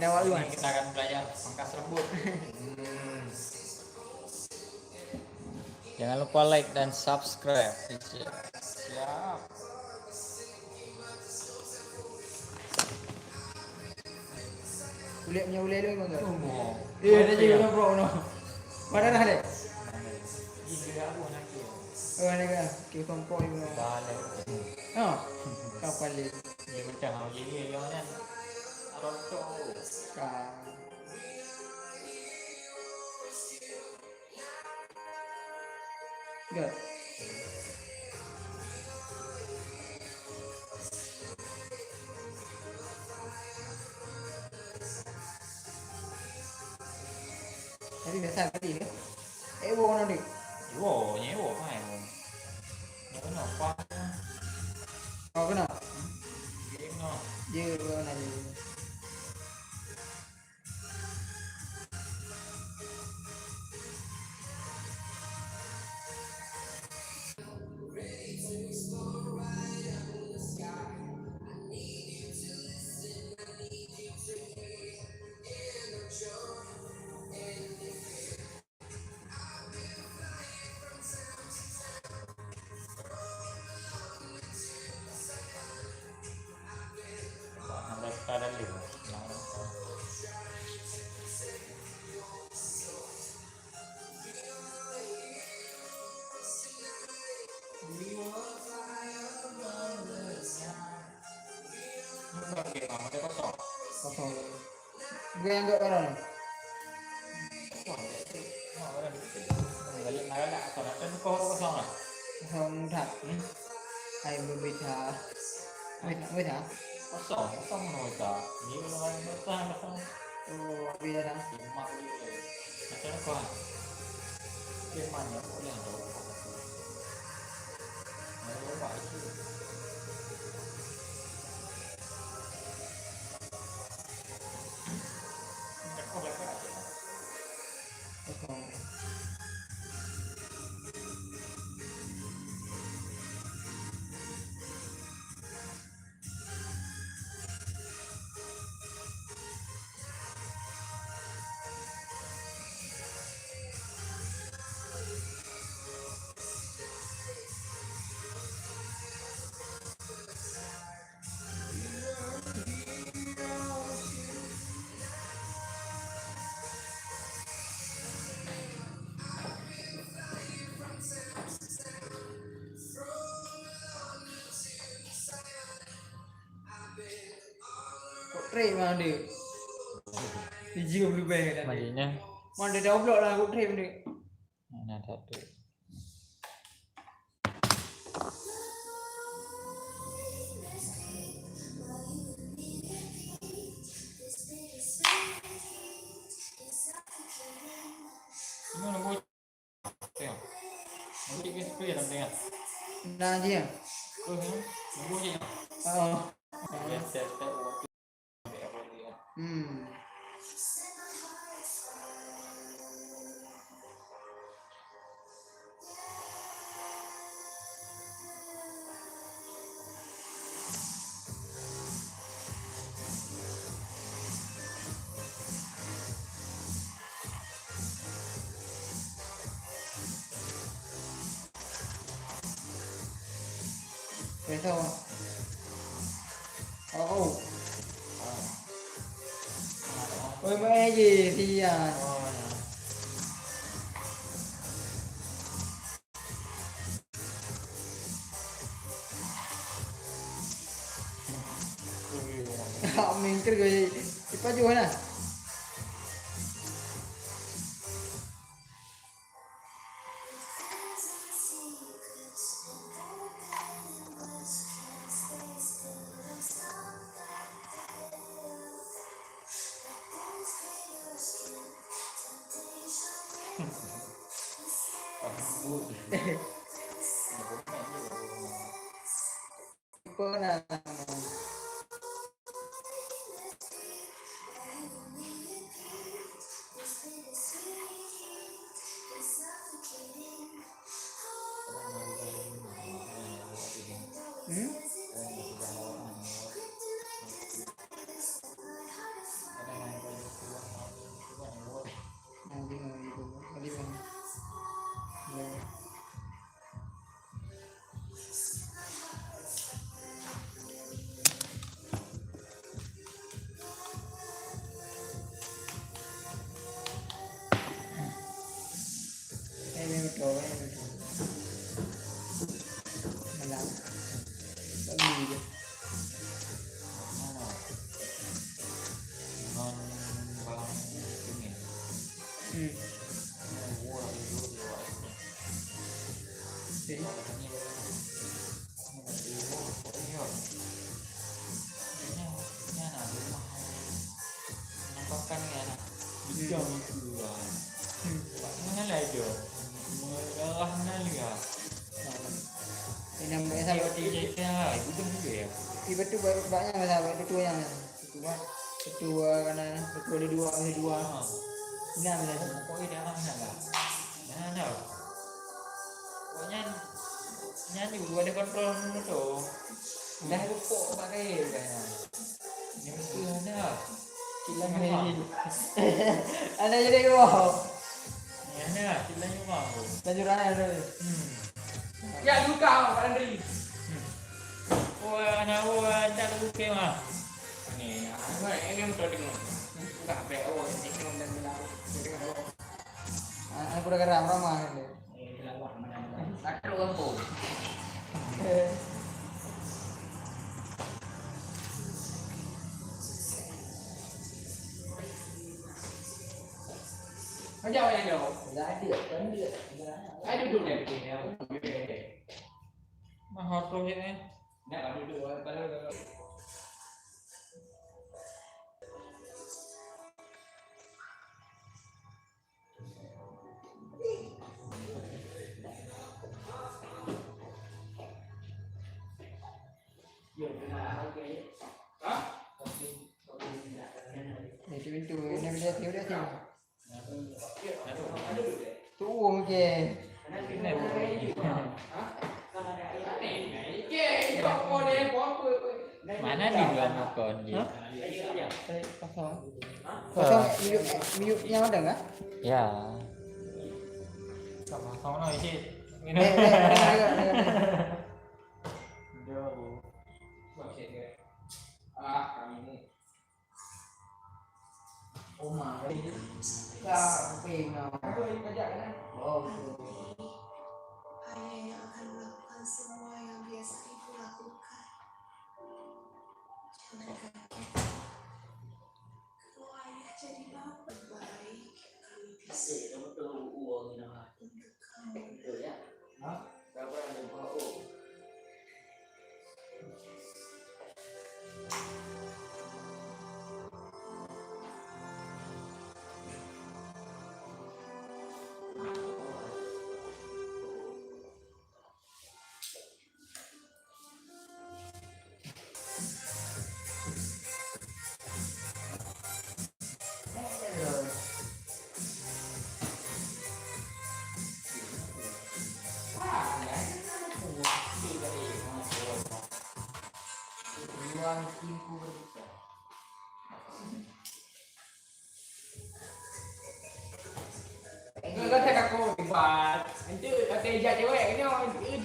Nawak Ini luan. kita akan belajar pangkas rambut. Jangan lupa like dan subscribe. Siap. Ulit punya ulit lu bang. Oh. Iya, ada je bro no. Mana dah dek? Ini aku nak. Oh, ada ke? Kita kompor ni. Balik. Oh. Kapal ni. Dia macam hal ini yang mana? Roto. Good. Tapi biasa tadi ni. Ewo mana dek? Nyewo mai. Nyewo apa? Kau kena? Gino. Dia mana ni? Sampai sekarang ni. Kosong. Gue yang enggak orang. Kosong tak. Hai berbeda. Beda. Kosong noi ta. Ni orang besar. Oh, beda dah. Macam apa? Dia mana boleh ada. Ada apa itu? Kosong. Tray mana dia? Dia berubah kan? Marinya. Mana dia upload lah aku tray ni. Mana satu. Ini nunggu. Tengok. Nunggu dia kena clear tengok. Nah dia. Nunggu je. Oh. Step. Betul. Oh. Ôi mẹ gì thì mình cái người thì có vui nè. Có là sih. Nampakkan ya nak bijak itu lah. Mana lagi? Merah nali ya. Ini namanya sahabat Tiga itu tu juga ya. tiba tu banyak sahabat ketua yang ketua karena ketua ada dua. Ini namanya Pokoknya dia orang mana lah. Mana? Pokoknya nyanyi dua ada kontrol dulu tu. Dah lupa pakai kan. Ini mesti ada. Silang ni. Ada jadi kau. Ni ada silang juga. Tajuran ada. Ya juga Pak Andri. Oh, anak tak lupa mah. Ni, ini untuk dengar. Buka HP oh, ini belum dan bilang. Aku udah geram ramah ni. Lawak mana. Tak ada orang pun. Macam mana dia? Dah ada, kan dia. Ada duduk dia. Mah hotel ni. Nak duduk kalau Itu pintu ni dia tiup dia tiup. Aduh. Tu mungkin. Ini boleh. Mana di dalam akun dia? Kosong. Kosong miuk yang ada enggak? Ya. Sama sama nak isi. Ini. Jauh. Oma. Kau pengen. Aku kerja kan? Oh. Ayah yang akan melakukan semua yang biasa ibu lakukan. Jangan kaget. Kalau ayah jadi bapak baik, kami bisa untuk kamu. Ruang timku berbuka. Kau tak aku buat. Itu kata ejak cewek ni orang itu.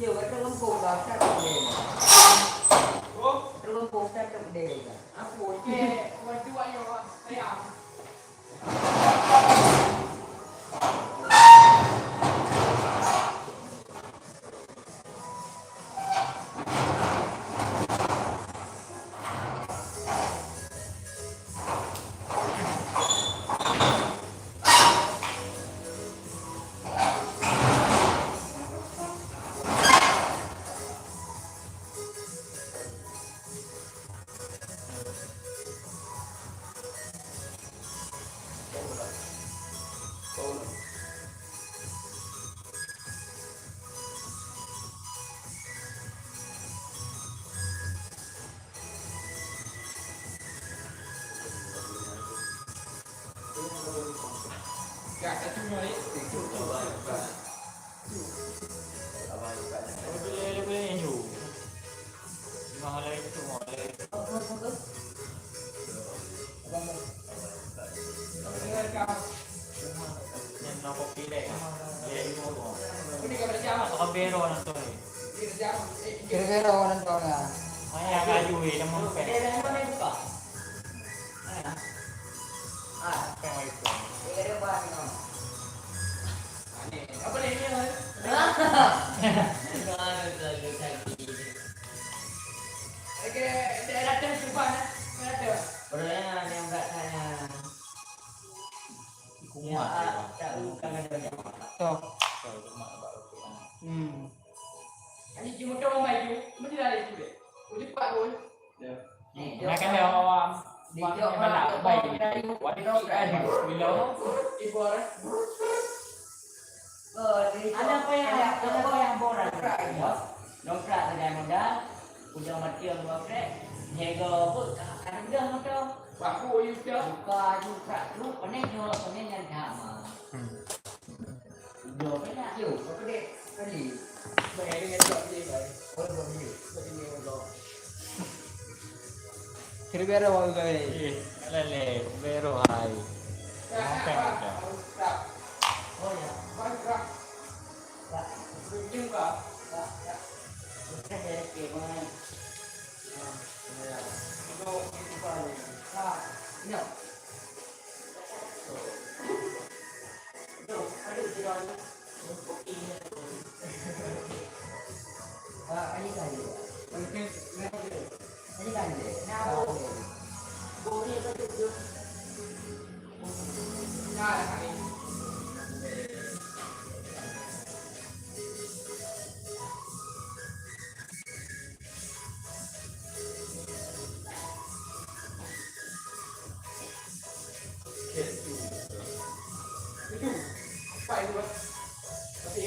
Dia kata lempung dah tak boleh. Oh, Lempung tak boleh. aku je. Waktu ayo sayang. Ya, tak cuma ni. Boleh yang jauh. Mahal lagi tu mahal lagi. Yang nak kopi lek. Dia itu apa? Ini kau dah jam. Kau bero nanti. Ini jam. Kira-kira orang tahu lah. Ayah kaju ni nama apa? Mana buka? Apa yang itu? Kira apa ni? Apa ni? Dia datang sumpah nak. Ada. Pernah yang berat saya. Ya, tak bukan ada jawab. Tuh. Tahu cuma baru tu. Ini cuma tu orang maju. Mesti dah itu deh. Uji pak pun. Nak kan dia orang Di mak jawab mana nak baik. dari Wanita kan bila Ibu orang. ada apa yang boran? Nongkrak dengan modal, ujung mati yang buat hego pun kadang dah macam Baku you dah. buka juga lu panen jual panen yang sama. Jual panen you, apa dek kali? Bayar dengan job dia baik. Orang beli. Bagi dia orang. Kira biar awak juga lele vero hai. Apa ada? Tak. Oh ya, Baik. tak. Begini pak. Bukan dari keman. Itu pak. Ah, no. Tuh, aduh jual. Ini kali. Mungkin Ini kali. Nah, boleh betul. nah hari. Itu pak itu. Tapi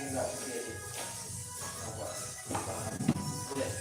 enggak jadi. Apa? Boleh.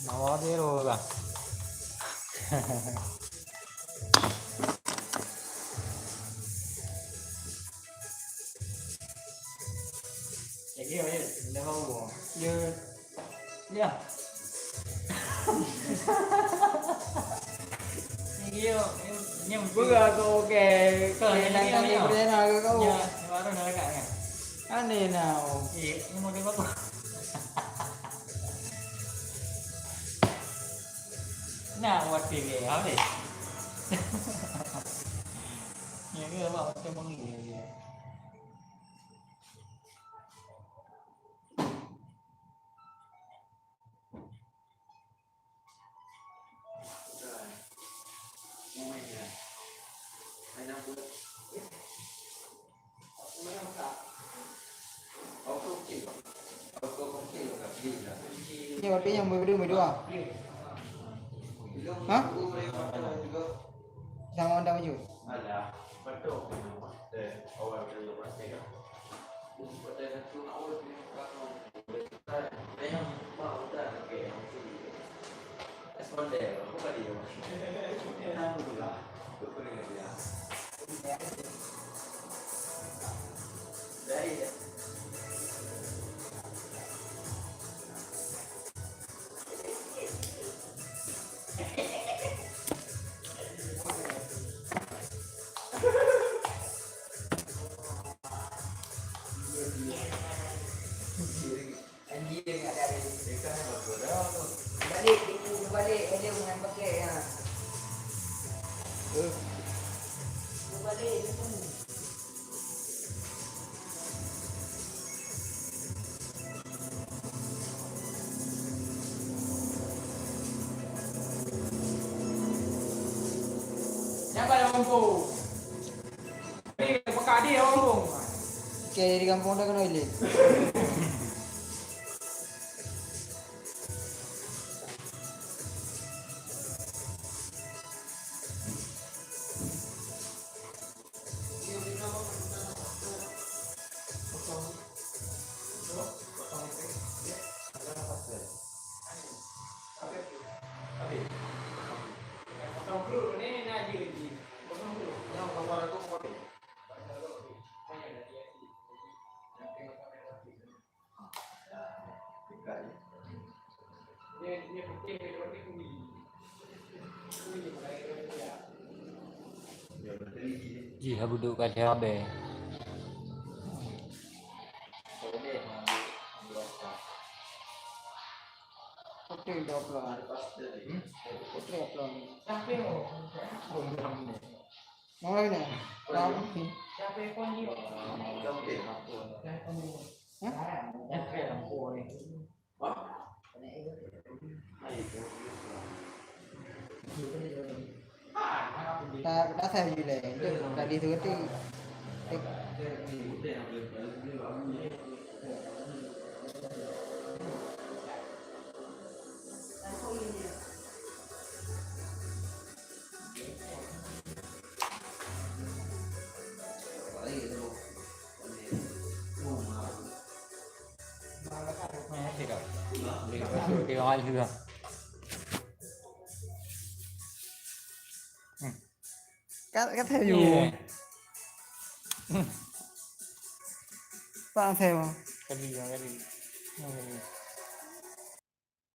Nawa vero lah. Jadi apa? Dah bawa. Ya. Ya. Ni Bukan kau ke Kau yang kehilangan ni, ni perdana ke kau? Ya, baru nak dekat kan. Aneh now. Ni model bagus. Nah, buat TV apa ni? Ya ke apa macam mengi dia. Waktu yang berdua. Hah? Sama anda maju. Alah, betul. Awal dari pasti kan. Pada itu awal ni kalau yang mau dah ke responder apa dia? Alhamdulillah. Betul dia. Dari Anjing enggak dari. ikan bergerak. Balik dia dengan pakai ya. Balik itu. Yang pada kampung. Ni pekat dia kampung. Okey, di kampung dah kena ilik. Potong dulu ni nak je lagi. Potong dulu. Yang kamar aku kopi. Dia penting dia roti kuning. Kuning mulai dia. Ya betul ini. Ji habu duk kat habe. Boleh ambil apa? Okey, dah pelan. Pasti. Okey, pelan. Siapa yang Mau lagi ni? Ramai. siapa yang pun dia? Okey, mampu. Siapa yang pun Hah? siapa yang pun ni? Tak saya juga. Itu tadi tu tu. Tidak. Dia orang juga. Kat saya juga. Pak saya. Kali.